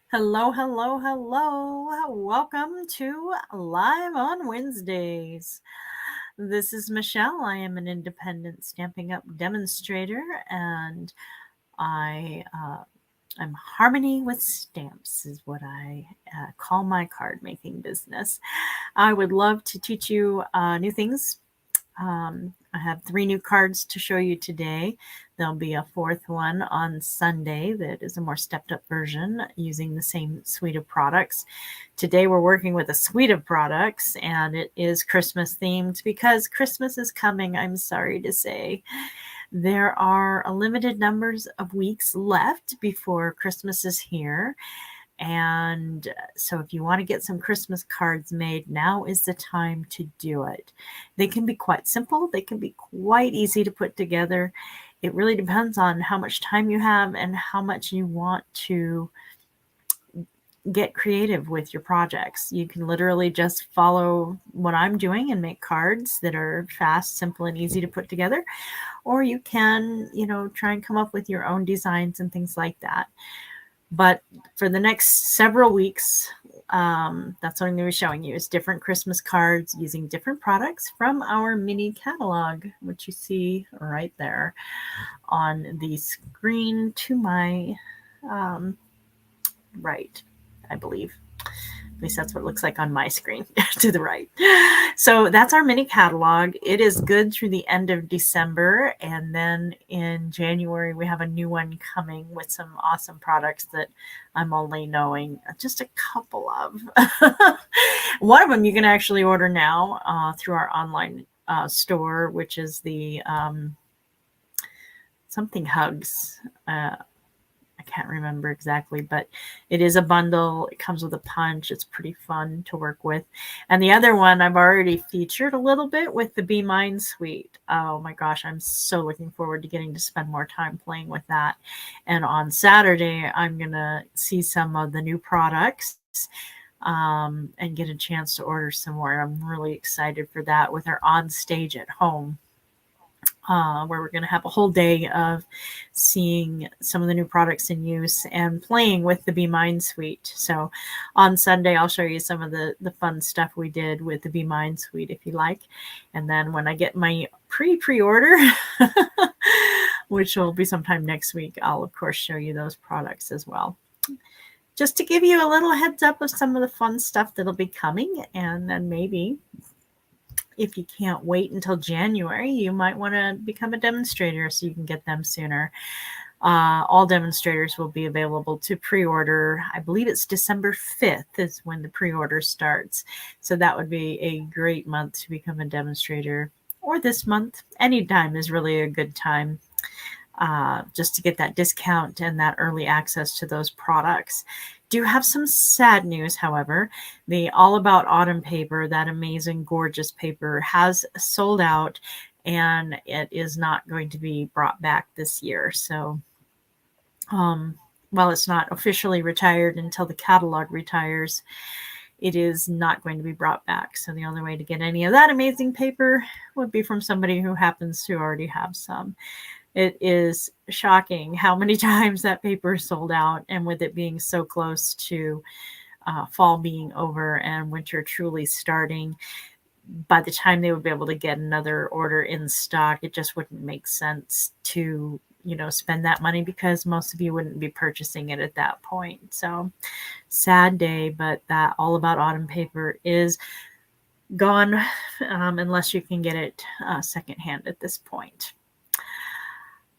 Hello, hello, hello. Welcome to Live on Wednesdays. This is Michelle. I am an independent Stampin' Up! Demonstrator, and I'm Harmony with Stamps is what I call my card making business. I would love to teach you new things. I have 3 new cards to show you today. There'll be a 4th one on Sunday that is a more stepped up version using the same suite of products. Today we're working with a suite of products, and it is Christmas themed because Christmas is coming, I'm sorry to say. There are a limited numbers of weeks left before Christmas is here. And so if you want to get some Christmas cards made, now is the time to do it. They can be quite simple. They can be quite easy to put together. It really depends on how much time you have and how much you want to get creative with your projects. You can literally just follow what I'm doing and make cards that are fast, simple, and easy to put together. Or you can, try and come up with your own designs and things like that. But for the next several weeks, that's what I'm going to be showing you is different Christmas cards using different products from our mini catalog, which you see right there on the screen to my right, I believe. At least that's what it looks like on my screen to the right. So that's our mini catalog. It is good through the end of December. And then in January, we have a new one coming with some awesome products that I'm only knowing just a couple of. One of them you can actually order now through our online store, which is the something Hugs. I can't remember exactly, but it is a bundle. It comes with a punch. It's pretty fun to work with. And the other one I've already featured a little bit with the Be Mine suite. Oh my gosh, I'm so looking forward to getting to spend more time playing with that. And on Saturday, I'm going to see some of the new products and get a chance to order some more. I'm really excited for that with our on stage at home. Where we're going to have a whole day of seeing some of the new products in use and playing with the Be Mine suite. So on Sunday, I'll show you some of the fun stuff we did with the Be Mine suite if you like. And then when I get my pre-order, which will be sometime next week, I'll of course show you those products as well. Just to give you a little heads up of some of the fun stuff that'll be coming, and then maybe if you can't wait until January, you might want to become a demonstrator so you can get them sooner. All demonstrators will be available to pre-order. I believe it's December 5th is when the pre-order starts. So that would be a great month to become a demonstrator. Or this month. Any time is really a good time. Just to get that discount and that early access to those products. Do have some sad news, however. The All About Autumn paper, that amazing, gorgeous paper, has sold out, and it is not going to be brought back this year. So, while it's not officially retired until the catalog retires, it is not going to be brought back. So the only way to get any of that amazing paper would be from somebody who happens to already have some. It is shocking how many times that paper is sold out, and with it being so close to fall being over and winter truly starting, by the time they would be able to get another order in stock, it just wouldn't make sense to spend that money because most of you wouldn't be purchasing it at that point. So sad day, but that All About Autumn paper is gone unless you can get it secondhand at this point.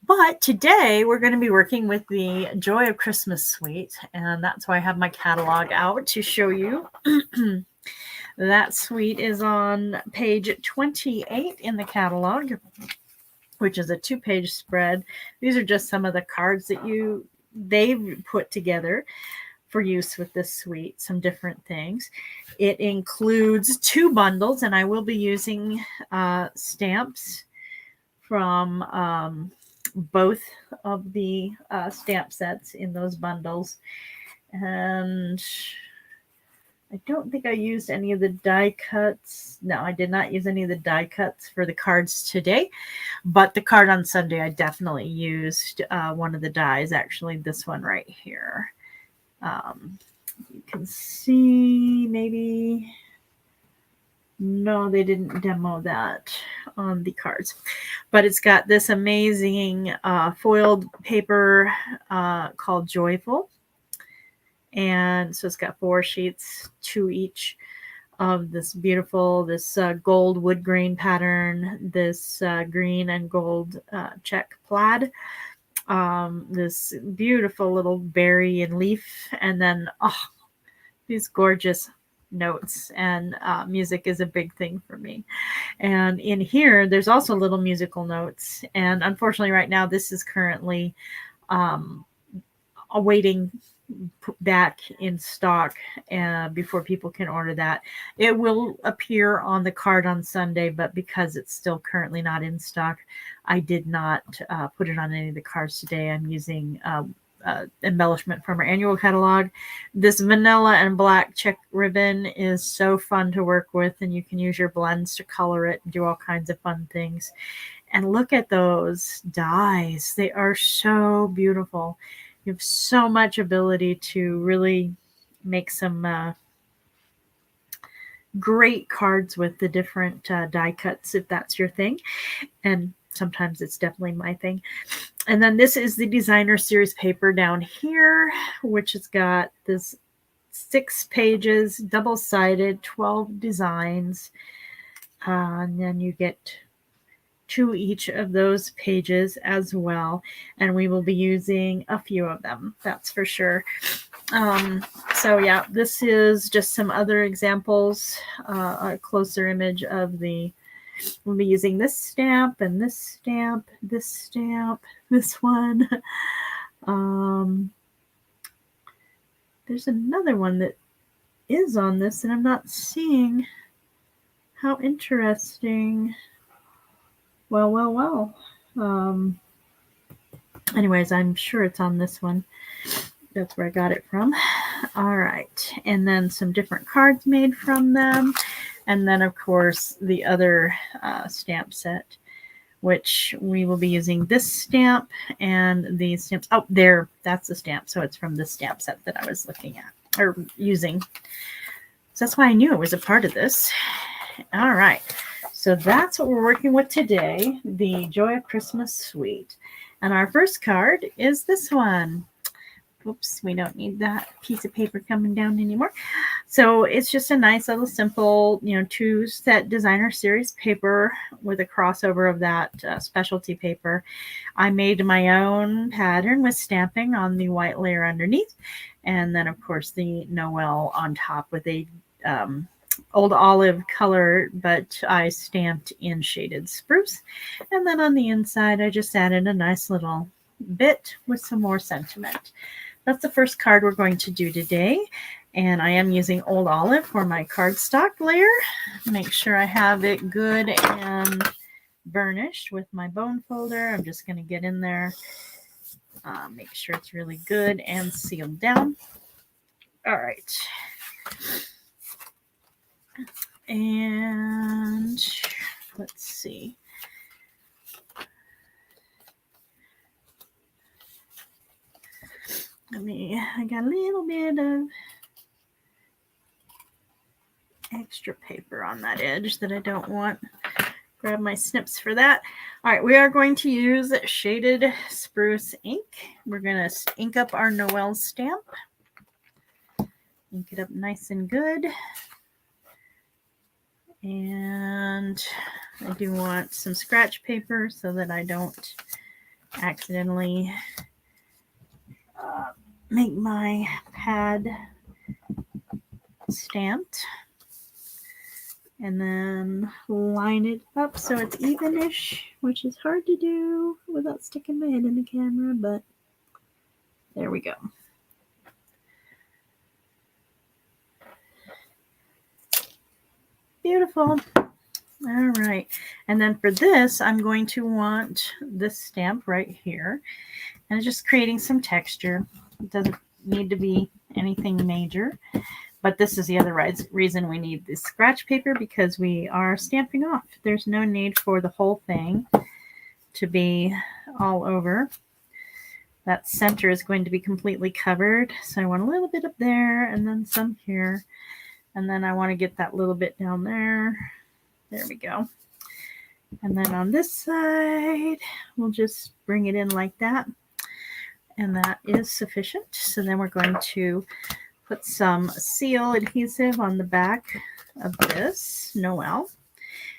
But today we're going to be working with the Joy of Christmas suite, and that's why I have my catalog out to show you. That suite is on page 28 in the catalog, which is a 2-page spread. These are just some of the cards that they've put together for use with this suite, some different things. It includes 2 bundles, and I will be using stamps from both of the stamp sets in those bundles. And I don't think I used any of the die cuts. No, I did not use any of the die cuts for the cards today, but the card on Sunday, I definitely used one of the dies, actually this one right here. You can see maybe, no, they didn't demo that on the cards, but it's got this amazing foiled paper called Joyful. And so it's got 4 sheets, 2 each of this beautiful, this gold wood grain pattern, this green and gold check plaid, this beautiful little berry and leaf, and then these gorgeous notes. And music is a big thing for me. And in here, there's also little musical notes. And unfortunately, right now, this is currently awaiting back in stock before people can order that. It will appear on the card on Sunday, but because it's still currently not in stock, I did not put it on any of the cards today. I'm using embellishment from our annual catalog. This vanilla and black check ribbon is so fun to work with, and you can use your blends to color it and do all kinds of fun things. And look at those dies. They are so beautiful. You have so much ability to really make some great cards with the different die cuts, if that's your thing. And sometimes it's definitely my thing. And then this is the designer series paper down here, which has got this 6 pages, double-sided, 12 designs. And then you get 2 each of those pages as well, and we will be using a few of them, that's for sure. So yeah, this is just some other examples, a closer image of the, we'll be using this stamp and this stamp, this stamp, this one. There's another one that is on this and I'm not seeing. How interesting. Well. Anyways, I'm sure it's on this one. That's where I got it from. All right. And then some different cards made from them. And then, of course, the other stamp set, which we will be using this stamp and these stamps. Oh, there. That's the stamp. So it's from this stamp set that I was looking at or using. So that's why I knew it was a part of this. All right. So that's what we're working with today, the Joy of Christmas Suite. And our first card is this one. Oops, we don't need that piece of paper coming down anymore. So it's just a nice little simple, 2-set designer series paper with a crossover of that specialty paper. I made my own pattern with stamping on the white layer underneath. And then, of course, the Noel on top with a old olive color, but I stamped in shaded spruce. And then on the inside, I just added a nice little bit with some more sentiment. That's the first card we're going to do today. And I am using old olive for my cardstock layer. Make sure I have it good and burnished with my bone folder. I'm just going to get in there, make sure it's really good and sealed down. All right. And let's see. I got a little bit of extra paper on that edge that I don't want. Grab my snips for that. All right, we are going to use shaded spruce ink. We're going to ink up our Noel stamp. Ink it up nice and good. And I do want some scratch paper so that I don't accidentally make my pad stamped. And then line it up so it's evenish, which is hard to do without sticking my head in the camera, but there we go. Beautiful. All right. And then for this, I'm going to want this stamp right here. And just creating some texture. It doesn't need to be anything major. But this is the other reason we need this scratch paper, because we are stamping off. There's no need for the whole thing to be all over. that center is going to be completely covered. So I want a little bit up there and then some here. And then I want to get that little bit down there. There we go. And then on this side, we'll just bring it in like that. And that is sufficient. So then we're going to put some seal adhesive on the back of this Noel.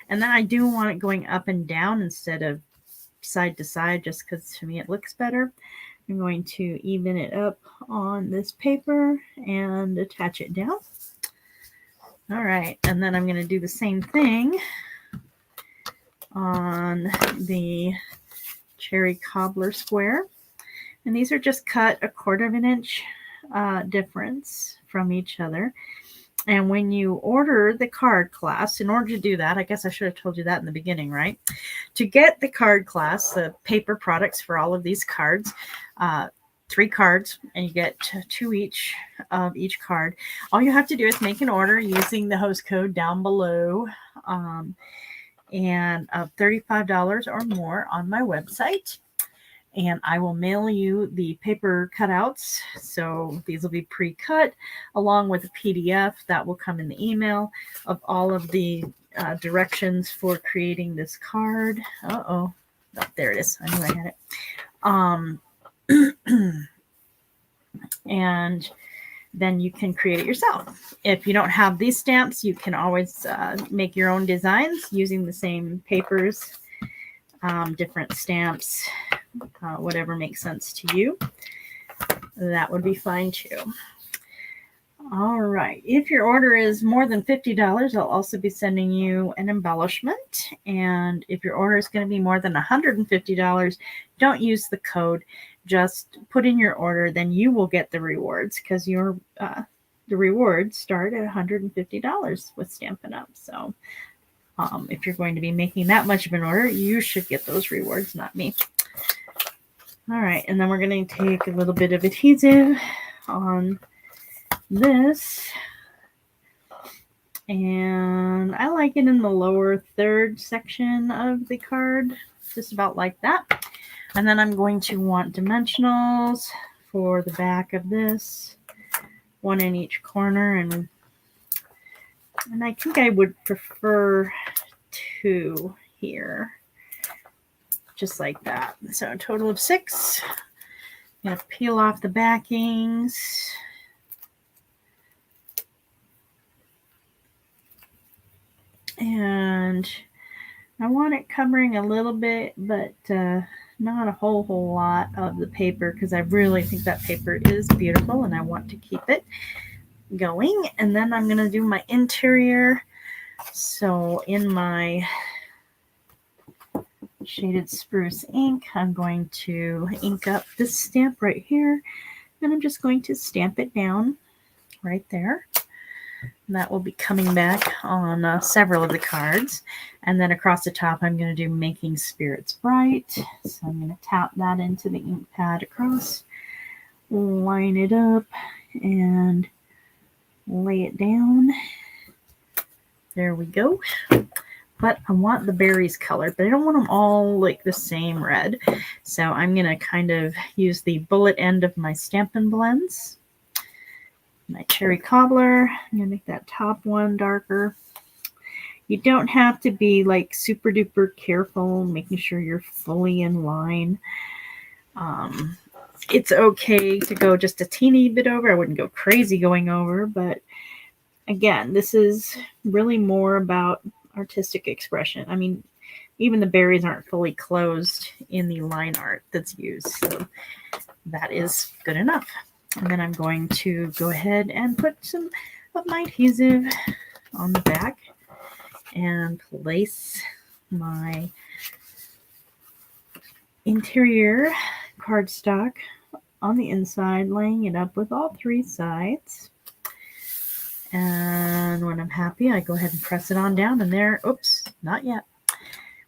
And then I do want it going up and down instead of side to side, just because to me it looks better. I'm going to even it up on this paper and attach it down. All right, and then I'm going to do the same thing on the cherry cobbler square. And these are just cut 1/4 inch difference from each other. And when you order the card class, in order to do that, I guess I should have told you that in the beginning, right? To get the card class, the paper products for all of these cards, 3 cards, and you get 2 each of each card. All you have to do is make an order using the host code down below, and of $35 or more on my website. And I will mail you the paper cutouts. So these will be pre-cut along with a PDF that will come in the email of all of the directions for creating this card. Oh, there it is. I knew I had it. And then you can create it yourself. If you don't have these stamps, you can always make your own designs using the same papers, different stamps, whatever makes sense to you. That would be fine too. All right. If your order is more than $50, I'll also be sending you an embellishment. And if your order is going to be more than $150, don't use the code. Just put in your order, then you will get the rewards, because the rewards start at $150 with Stampin' Up. So if you're going to be making that much of an order, you should get those rewards, not me. All right, and then we're going to take a little bit of adhesive on this, and I like it in the lower third section of the card, just about like that. And then I'm going to want dimensionals for the back of this, 1 in each corner, and I think I would prefer 2 here, just like that. So a total of 6. I'm going to peel off the backings. And I want it covering a little bit, but not a whole lot of the paper, because I really think that paper is beautiful and I want to keep it going. And then I'm going to do my interior. So in my shaded spruce ink, I'm going to ink up this stamp right here, and I'm just going to stamp it down right there. And that will be coming back on several of the cards. And then across the top, I'm going to do Making Spirits Bright. So I'm going to tap that into the ink pad across, line it up, and lay it down. There we go. But I want the berries colored, but I don't want them all like the same red. So I'm going to kind of use the bullet end of my Stampin' Blends. My cherry cobbler, I'm going to make that top one darker. You don't have to be like super duper careful, making sure you're fully in line. It's okay to go just a teeny bit over. I wouldn't go crazy going over, but again, this is really more about artistic expression. I mean, even the berries aren't fully closed in the line art that's used, so that is good enough. And then I'm going to go ahead and put some of my adhesive on the back and place my interior cardstock on the inside, laying it up with all 3 sides. And when I'm happy, I go ahead and press it on down, and there, oops, not yet.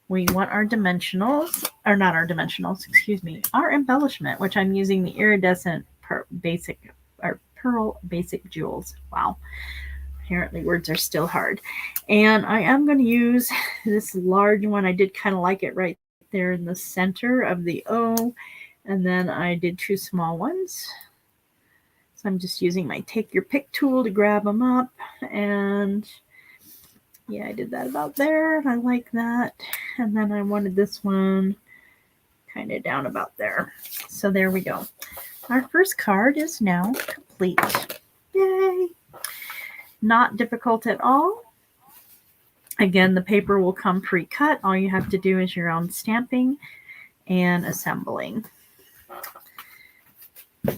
We want our dimensionals, or not our dimensionals, excuse me, our embellishment, which I'm using the iridescent Pearl Basic Jewels. Wow. Apparently words are still hard. And I am going to use this large one. I did kind of like it right there in the center of the O, And then I did 2 small ones. So I'm just using my take your pick tool to grab them up. And yeah, I did that about there. And I like that. And then I wanted this one kind of down about there. So there we go. Our first card is now complete. Yay! Not difficult at all. Again, the paper will come pre-cut. All you have to do is your own stamping and assembling. All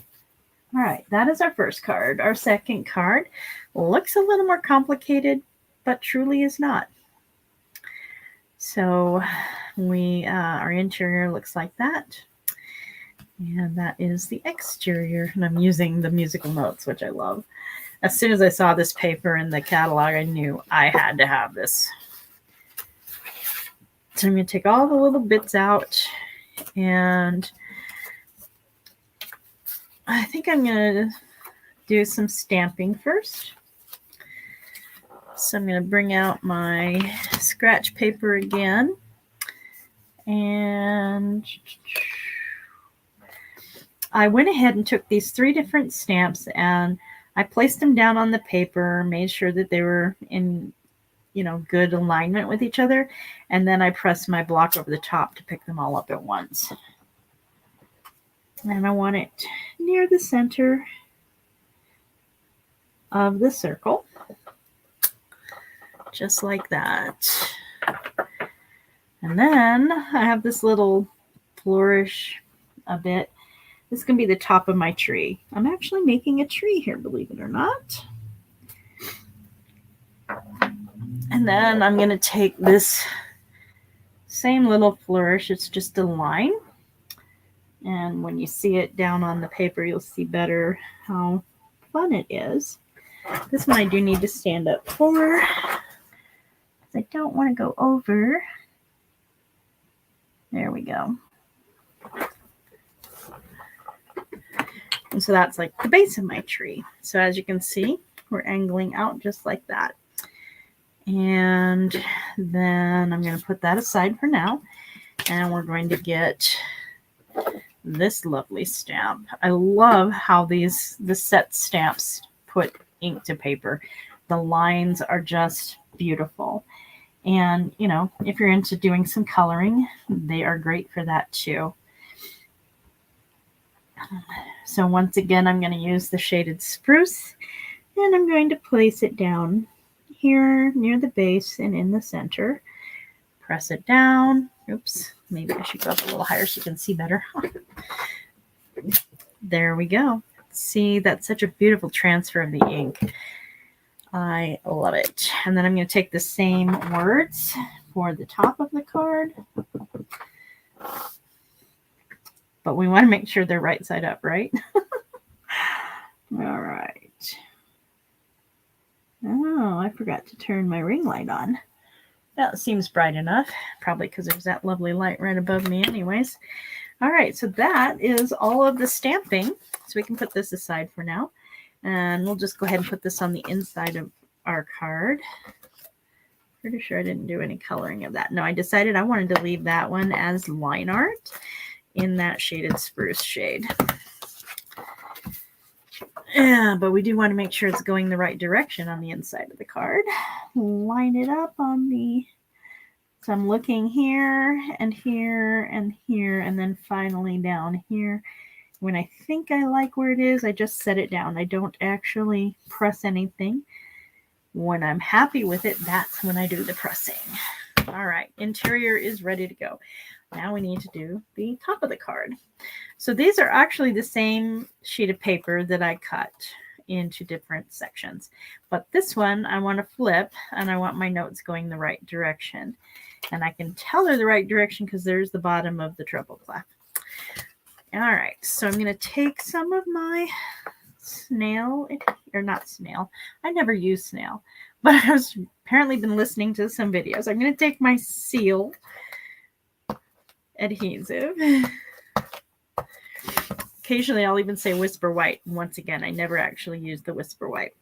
right, that is our first card. Our second card looks a little more complicated, but truly is not. So our interior looks like that. And that is the exterior. And I'm using the musical notes, which I love. As soon as I saw this paper in the catalog, I knew I had to have this. So I'm going to take all the little bits out, and I think I'm going to do some stamping first. So I'm going to bring out my scratch paper again, and I went ahead and took these 3 different stamps and I placed them down on the paper, made sure that they were in, good alignment with each other. And then I pressed my block over the top to pick them all up at once. And I want it near the center of the circle, just like that. And then I have this little flourish a bit. This is going to be the top of my tree. I'm actually making a tree here, believe it or not. And then I'm going to take this same little flourish. It's just a line. And when you see it down on the paper, you'll see better how fun it is. This one I do need to stand up for. I don't want to go over. There we go. And so that's like the base of my tree. So as you can see, we're angling out just like that. And then I'm going to put that aside for now. And we're going to get this lovely stamp. I love how the set stamps put ink to paper. The lines are just beautiful. And, if you're into doing some coloring, they are great for that too. So once again, I'm going to use the shaded spruce, and I'm going to place it down here near the base and in the center. Press it down. Oops, maybe I should go up a little higher so you can see better. There we go. See, that's such a beautiful transfer of the ink. I love it. And then I'm going to take the same words for the top of the card. But we want to make sure they're right side up, right? All right. Oh, I forgot to turn my ring light on. That seems bright enough. Probably because there's that lovely light right above me anyways. All right, so that is all of the stamping. So we can put this aside for now. And we'll just go ahead and put this on the inside of our card. Pretty sure I didn't do any coloring of that. No, I decided I wanted to leave that one as line art in that shaded spruce shade. Yeah, but we do want to make sure it's going the right direction on the inside of the card. Line it up on the... So I'm looking here and here and here, and then finally down here. When I think I like where it is, I just set it down. I don't actually press anything. When I'm happy with it, that's when I do the pressing. All right, interior is ready to go. Now we need to do the top of the card. So these are actually the same sheet of paper that I cut into different sections. But this one I want to flip, and I want my notes going the right direction. And I can tell they're the right direction because there's the bottom of the treble clef. All right, so I'm going to take some of my snail, or not snail. I never use snail, but I was apparently been listening to some videos. I'm going to take my seal adhesive. Occasionally I'll even say Whisper White. Once again, I never actually use the Whisper White.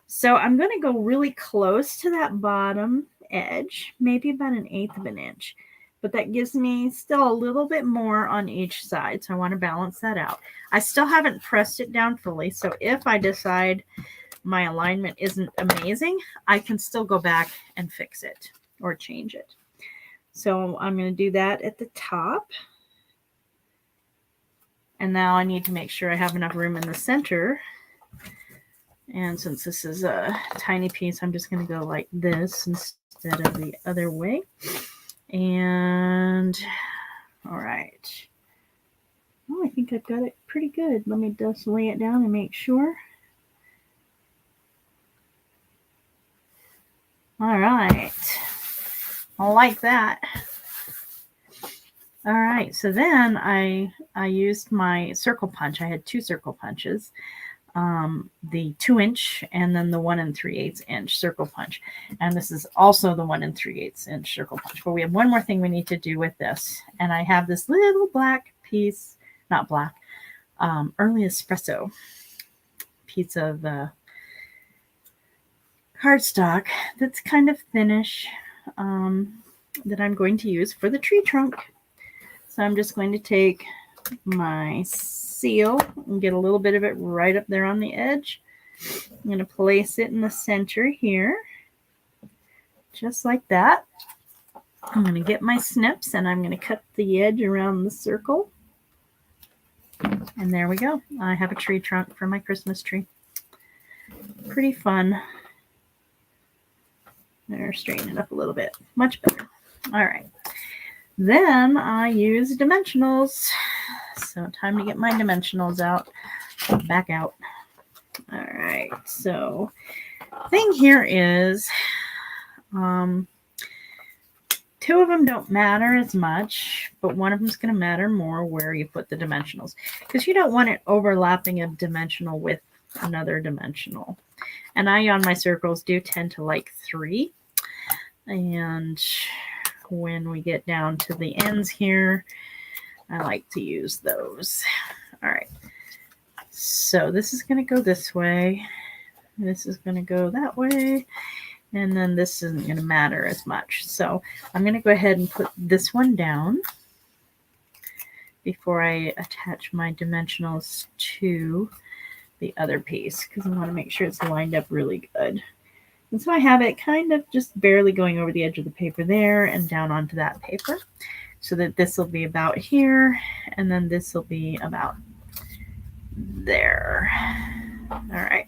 So I'm going to go really close to that bottom edge, maybe about 1/8 of an inch. but that gives me still a little bit more on each side. So I want to balance that out. I still haven't pressed it down fully. So if I decide my alignment isn't amazing, I can still go back and fix it or change it. So I'm going to do that at the top. And now I need to make sure I have enough room in the center. And since this is a tiny piece, I'm just going to go like this instead of the other way. And all right. Oh, I think I've got it pretty good. Let me just lay it down and make sure. All right. I like that. All right, so then I used my circle punch. I had 2 circle punches, the 2-inch and then the 1 3/8 inch circle punch. And this is also the 1 3/8 inch circle punch. But we have one more thing we need to do with this. And I have this little black piece, not black, early espresso piece of cardstock that's kind of thinnish that I'm going to use for the tree trunk. So I'm just going to take my seal and get a little bit of it right up there on the edge. I'm going to place it in the center here, just like that. I'm going to get my snips and I'm going to cut the edge around the circle. And there we go. I have a tree trunk for my Christmas tree. Pretty fun. There, straighten it up a little bit. Much better. All right. Then I use dimensionals. So time to get my dimensionals out. Back out. All right. So thing here is 2 of them don't matter as much, but one of them is going to matter more where you put the dimensionals, because you don't want it overlapping a dimensional with another dimensional. And I, on my circles, do tend to like 3. And when we get down to the ends here, I like to use those. All right. So this is going to go this way. This is going to go that way. And then this isn't going to matter as much. So I'm going to go ahead and put this one down before I attach my dimensionals to the other piece, because I want to make sure it's lined up really good. And so I have it kind of just barely going over the edge of the paper there and down onto that paper, so that this will be about here, and then this will be about there. All right.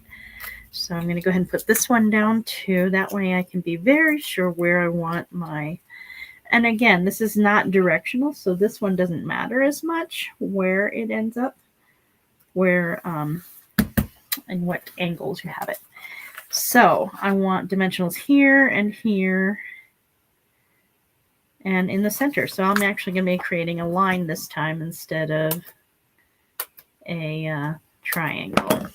So I'm going to go ahead and put this one down too. That way I can be very sure where I want my, and again, this is not directional, so this one doesn't matter as much where it ends up, where, and what angles you have it. So I want dimensionals here and here and in the center. So I'm actually going to be creating a line this time instead of a triangle.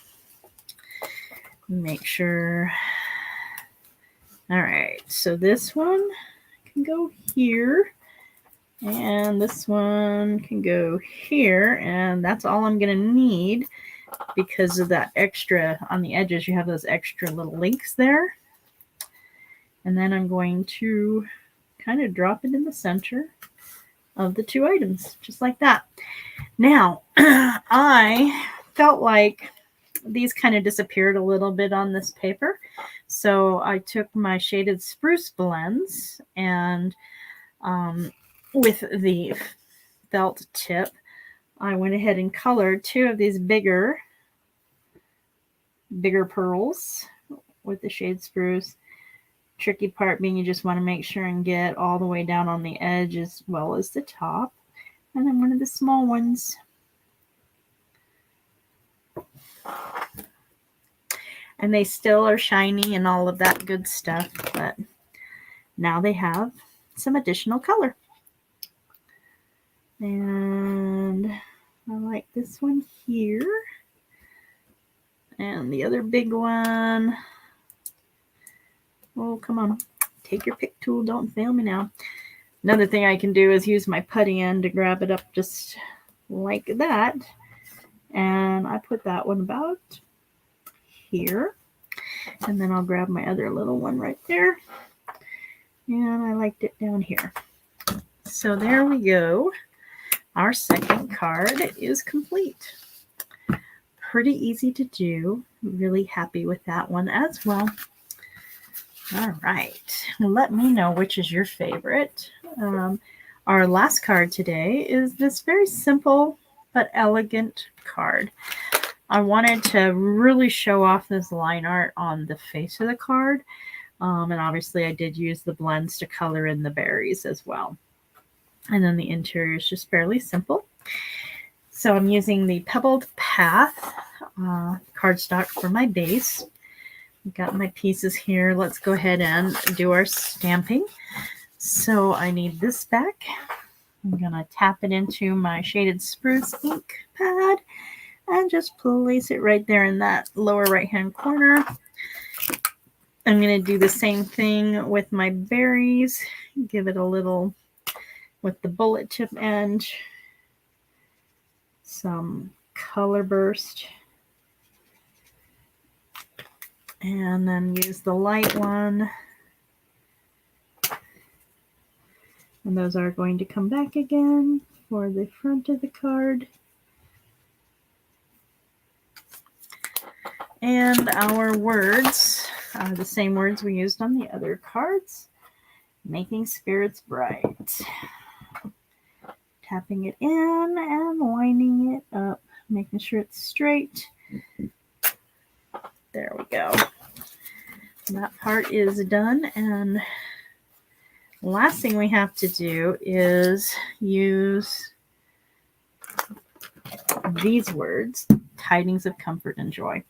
Make sure. All right. So this one can go here and this one can go here. And that's all I'm going to need, because of that extra on the edges. You have those extra little links there. And then I'm going to kind of drop it in the center of the 2 items, just like that. Now, I felt like these kind of disappeared a little bit on this paper. So I took my shaded spruce blends and with the felt tip, I went ahead and colored 2 of these bigger pearls with the shade spruce. Tricky part being you just want to make sure and get all the way down on the edge as well as the top. And then one of the small ones. And they still are shiny and all of that good stuff, but now they have some additional color. And I like this one here. And the other big one. Oh, come on. Take your pick tool. Don't fail me now. Another thing I can do is use my putty end to grab it up just like that. And I put that one about here. And then I'll grab my other little one right there. And I liked it down here. So there we go. Our second card is complete. Pretty easy to do. Really happy with that one as well. All right. Let me know which is your favorite. Our last card today is this very simple but elegant card. I wanted to really show off this line art on the face of the card. And obviously I did use the blends to color in the berries as well. And then the interior is just fairly simple. So I'm using the Pebbled Path cardstock for my base. I've got my pieces here. Let's go ahead and do our stamping. So I need this back. I'm going to tap it into my Shaded Spruce ink pad and just place it right there in that lower right-hand corner. I'm going to do the same thing with my berries. Give it a little, with the bullet tip end, some color burst. And then use the light one. And those are going to come back again for the front of the card. And our words are the same words we used on the other cards. Making spirits bright. Tapping it in and lining it up, making sure it's straight. There we go. That part is done. And last thing we have to do is use these words, tidings of comfort and joy.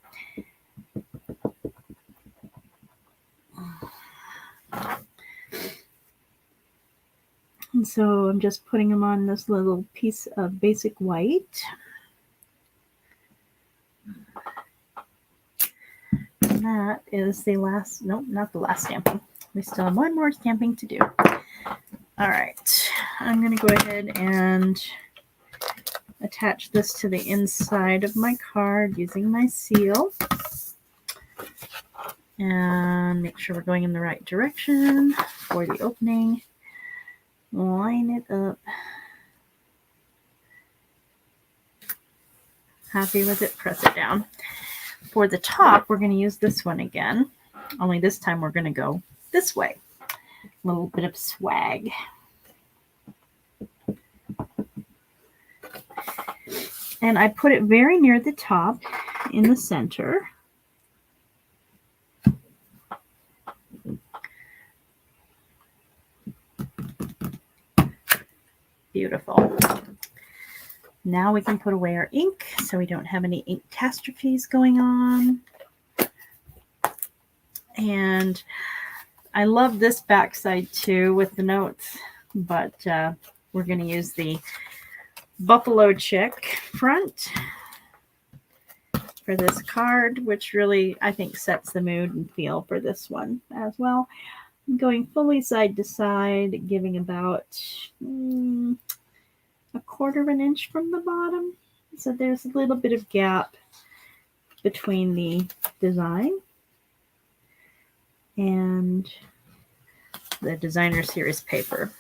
And so I'm just putting them on this little piece of basic white. And that is the last, nope, not the last stamping. We still have one more stamping to do. All right, I'm going to go ahead and attach this to the inside of my card using my seal. And make sure we're going in the right direction for the opening. Line it up. Happy with it, press it down. For the top, we're going to use this one again, only this time we're going to go this way. A little bit of swag. And I put it very near the top in the center. Beautiful. Now we can put away our ink so we don't have any ink catastrophes going on. And I love this backside too with the notes, but we're going to use the Buffalo Chick front for this card, which really, I think, sets the mood and feel for this one as well. I'm going fully side to side, giving about a quarter of an inch from the bottom. So there's a little bit of gap between the design and the Designer Series paper,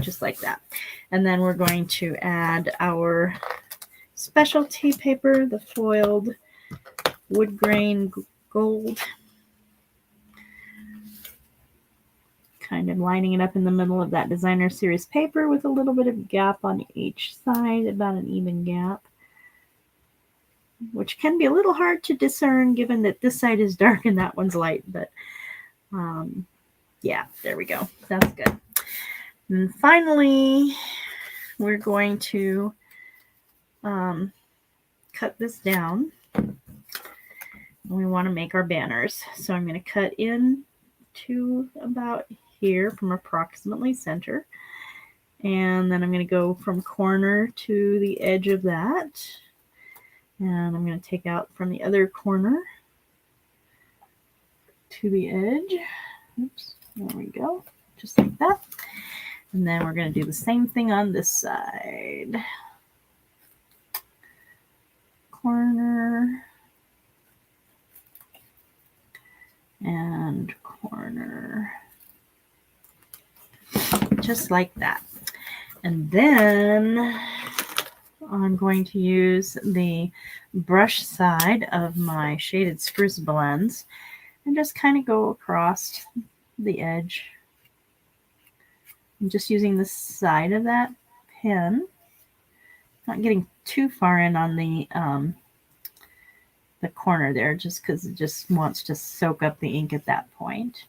just like that. And then we're going to add our specialty paper, the foiled wood grain gold. Kind of lining it up in the middle of that Designer Series paper with a little bit of gap on each side, about an even gap, which can be a little hard to discern given that this side is dark and that one's light, but yeah, there we go. That's good. And finally, we're going to cut this down. We want to make our banners. So I'm going to cut in to about here from approximately center. And then I'm going to go from corner to the edge of that. And I'm going to take out from the other corner to the edge. Oops, there we go. Just like that. And then we're going to do the same thing on this side. Corner. And corner. Just like that. And then I'm going to use the brush side of my Shaded Spruce blends and just kind of go across the edge. I'm just using the side of that pen, not getting too far in on the corner there, just because it just wants to soak up the ink at that point.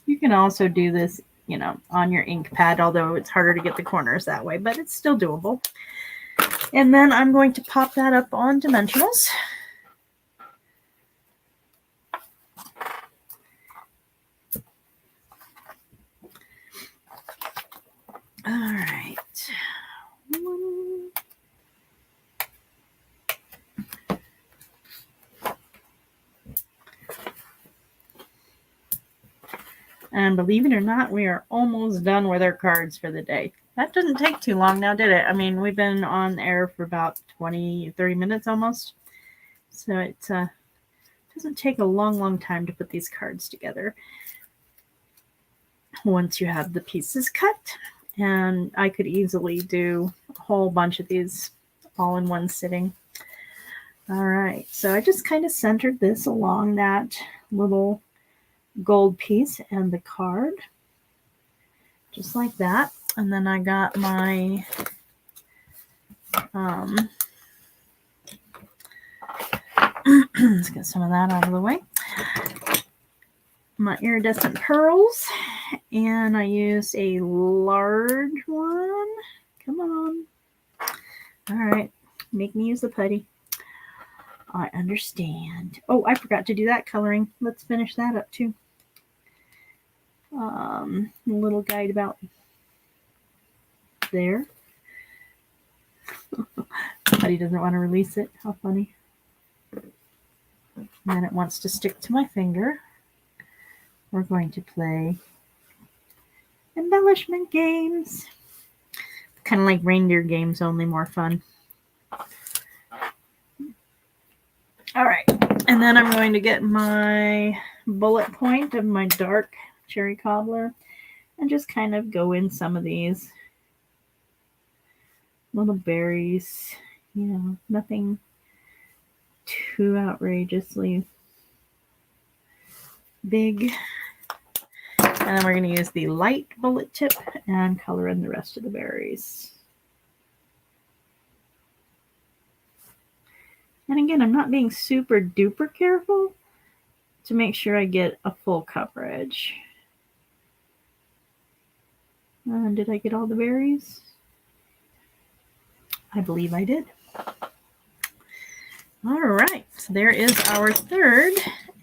You can also do this, on your ink pad, although it's harder to get the corners that way, but it's still doable. And then I'm going to pop that up on dimensionals. All right. And believe it or not, we are almost done with our cards for the day. That didn't take too long now, did it? I mean, we've been on air for about 30 minutes almost. So it doesn't take a long time to put these cards together once you have the pieces cut. And I could easily do a whole bunch of these all in one sitting. All right, so I just kind of centered this along that little gold piece and the card, just like that. And then I got my let's get some of that out of the way. My iridescent pearls, and I used a large one. Come on. All right, make me use the putty. I understand. Oh, I forgot to do that coloring. Let's finish that up too. A little guide about there. Putty doesn't want to release it. How funny. And then it wants to stick to my finger. We're going to play embellishment games. Kind of like reindeer games, only more fun. All right. And then I'm going to get my bullet point of my dark cherry cobbler and just kind of go in some of these little berries, nothing too outrageously big. And then we're going to use the light bullet tip and color in the rest of the berries. And again, I'm not being super duper careful to make sure I get a full coverage. Did I get all the berries? I believe I did. All right, so there is our third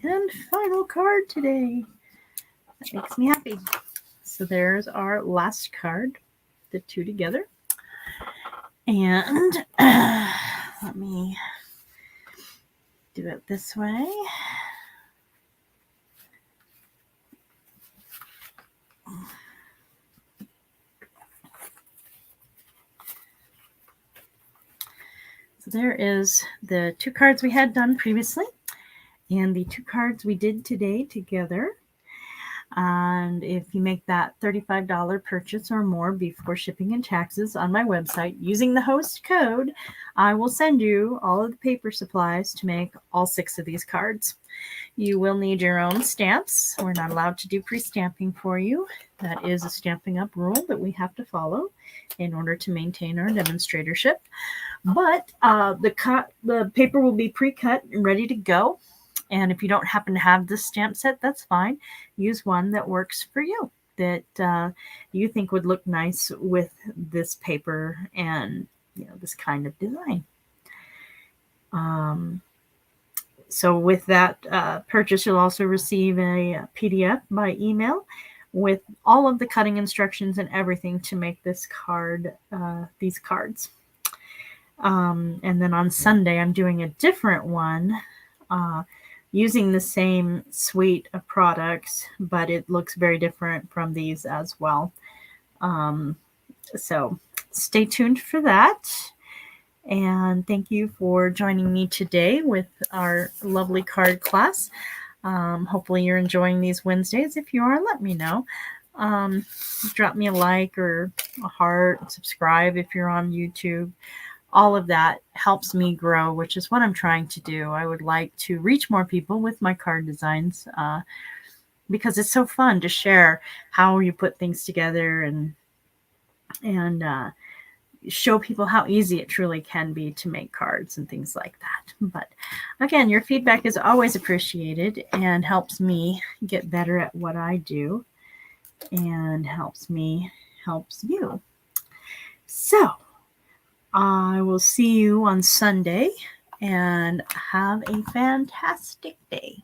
and final card today. That makes me happy. So there's our last card, the two together. And let me do it this way. So there is the two cards we had done previously and the two cards we did today together. And if you make that $35 purchase or more before shipping and taxes on my website using the host code, I will send you all of the paper supplies to make all 6 of these cards. You will need your own stamps. We're not allowed to do pre-stamping for you. That is a Stampin' Up! Rule that we have to follow in order to maintain our demonstratorship. But the paper will be pre-cut and ready to go. And if you don't happen to have this stamp set, that's fine. Use one that works for you, that you think would look nice with this paper and this kind of design. So with that purchase, you'll also receive a PDF by email with all of the cutting instructions and everything to make this card, these cards. And then on Sunday, I'm doing a different one using the same suite of products, but it looks very different from these as well. So stay tuned for that. And thank you for joining me today with our lovely card class. Hopefully you're enjoying these Wednesdays. If you are, let me know. Drop me a like or a heart, subscribe if you're on YouTube. All of that helps me grow, which is what I'm trying to do. I would like to reach more people with my card designs because it's so fun to share how you put things together and show people how easy it truly can be to make cards and things like that. But again, your feedback is always appreciated and helps me get better at what I do and helps you. So I will see you on Sunday and have a fantastic day.